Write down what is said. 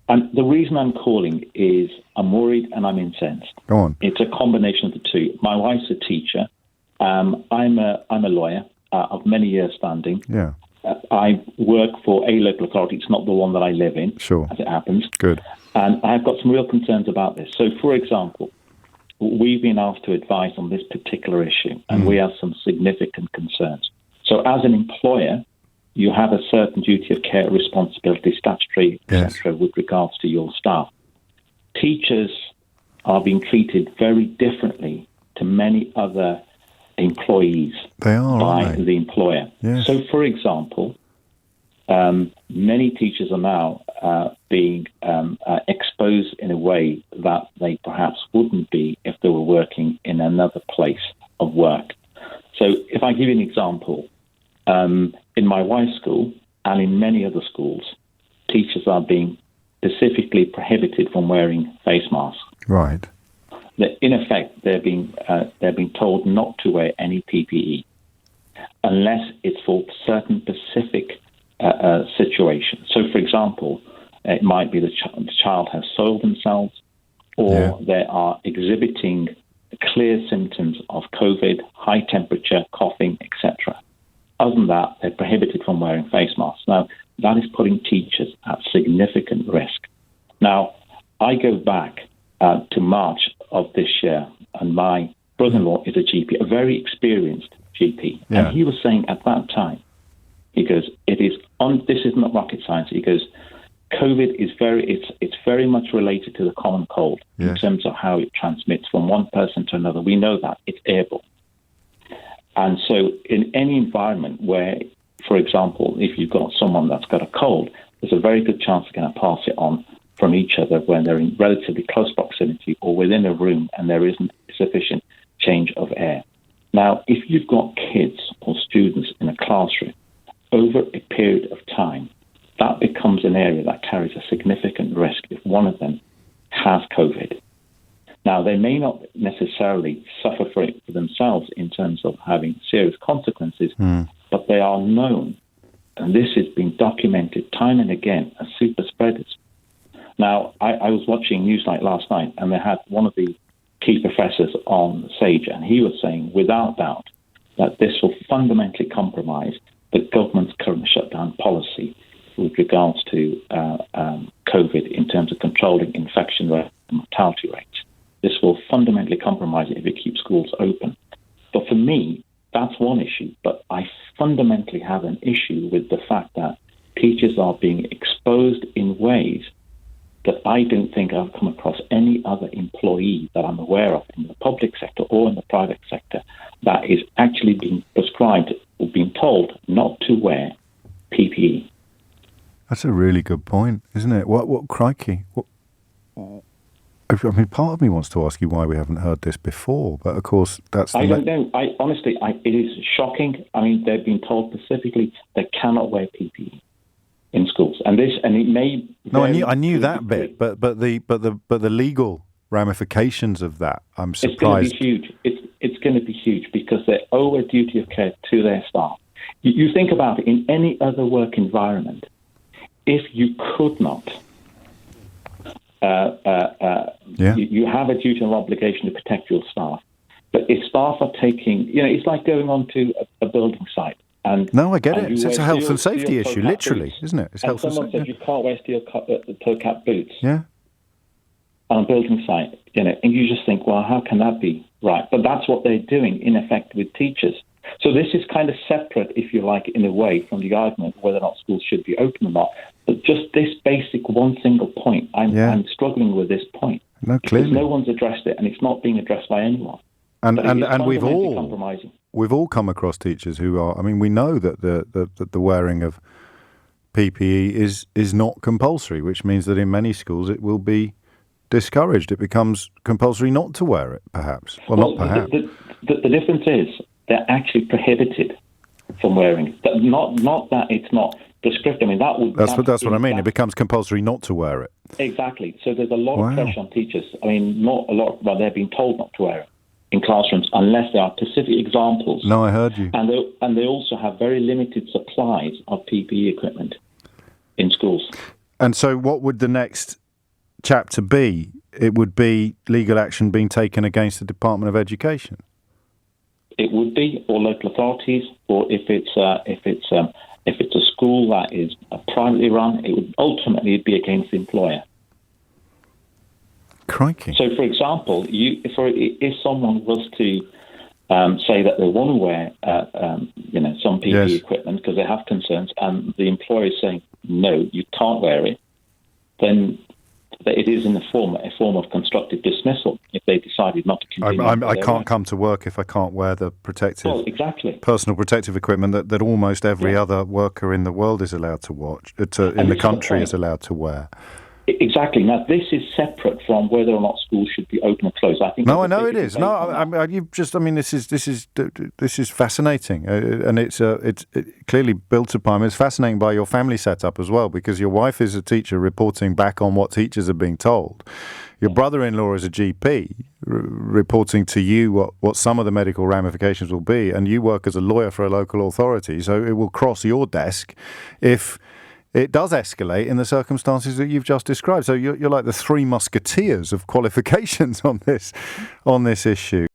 And the reason I'm calling is I'm worried and I'm incensed. Go on. It's a combination of the two. My wife's a teacher. I'm a lawyer of many years standing. Yeah. I work for a local authority. It's not the one that I live in, Sure. as it happens. Good. And I've got some real concerns about this. So, for example, we've been asked to advise on this particular issue, and we have some significant concerns. So, as an employer, you have a certain duty of care, responsibility, statutory, etc., with regards to your staff. Teachers are being treated very differently to many other employees They are, by aren't they? the employer. Yes. So, for example, many teachers are now being exposed in a way that they perhaps wouldn't be if they were working in another place of work. So if I give you an example, in my wife's school and in many other schools, teachers are being specifically prohibited from wearing face masks. Right. In effect, they're being told not to wear any PPE unless it's for certain specific situations. So, for example, it might be the child has soiled themselves, or they are exhibiting clear symptoms of COVID, high temperature, coughing, etc. Other than that, they're prohibited from wearing face masks. Now, that is putting teachers at significant risk. Now, I go back to March of this year, and my brother-in-law is a GP, a very experienced GP, and he was saying at that time, he goes, this is not rocket science. He goes, COVID is it's very much related to the common cold in terms of how it transmits from one person to another. We know that it's airborne. And so in any environment where, for example, if you've got someone that's got a cold, there's a very good chance they're going to pass it on from each other when they're in relatively close proximity or within a room and there isn't sufficient change of air. Now, if you've got kids or students in a classroom over a period of time, that becomes an area that carries a significant risk if one of them has COVID. Now, they may not necessarily suffer for it for themselves in terms of having serious consequences, but they are known, and this has been documented time and again, as super spreaders. Now, I was watching Newsnight last night, and they had one of the key professors on stage, and he was saying, without doubt, that this will fundamentally compromise the government's current shutdown policy with regards to COVID in terms of controlling infection rate and mortality rates. This will fundamentally compromise it if it keeps schools open. But for me, that's one issue. But I fundamentally have an issue with the fact that teachers are being exposed in ways that I don't think I've come across any other employee that I'm aware of in the public sector or in the private sector that is actually being prescribed or being told not to wear PPE. That's a really good point, isn't it? What crikey? I mean, part of me wants to ask you why we haven't heard this before, but of course that's. I don't know. Honestly, it is shocking. I mean, they've been told specifically they cannot wear PPE in schools, and it may. No, I knew that bit, but the legal ramifications of that, I'm surprised. It's going to be huge. It's going to be huge because they owe a duty of care to their staff. You think about it in any other work environment. If you could not, you have a duty or obligation to protect your staff. But if staff are taking, it's like going onto a building site. No, I get it. It's a health and safety issue, literally, isn't it? It's and health and someone safety. said you can't wear steel toe cap boots on a building site, and you just think, well, how can that be right? But that's what they're doing, in effect, with teachers. So this is kind of separate, if you like, in a way, from the argument whether or not schools should be open or not. But just this basic one single point, I'm struggling with this point. No, clearly. Because no one's addressed it, and it's not being addressed by anyone. And we've all come across teachers who are. I mean, we know that the wearing of PPE is not compulsory, which means that in many schools it will be discouraged. It becomes compulsory not to wear it, perhaps. Well, not perhaps. The difference is they're actually prohibited from wearing it. Not that it's not prescriptive. I mean, that's what I mean. It becomes compulsory not to wear it. Exactly. So there's a lot of pressure on teachers. I mean, not a lot. Well, they're being told not to wear it in classrooms unless there are specific examples. No, I heard you. And they also have very limited supplies of PPE equipment in schools. And so what would the next chapter be? It would be legal action being taken against the Department of Education. It would be, or local authorities, or if it's a school that is privately run, it would ultimately be against the employer. Crikey! So, for example, if someone was to say that they want to wear some PPE equipment because they have concerns, and the employer is saying no, you can't wear it, then it is in a form of constructive dismissal if they decided not to continue. I can't come to work if I can't wear the personal protective equipment that almost every other worker in the world is allowed to in the country is allowed to wear. Exactly. Now, this is separate from whether or not schools should be open or closed. I think. No, I know it is. No, this is fascinating, and it's clearly built upon. It's fascinating by your family setup as well, because your wife is a teacher reporting back on what teachers are being told. Your brother-in-law is a GP reporting to you what some of the medical ramifications will be, and you work as a lawyer for a local authority, so it will cross your desk if it does escalate in the circumstances that you've just described. So you're like the three musketeers of qualifications on this issue.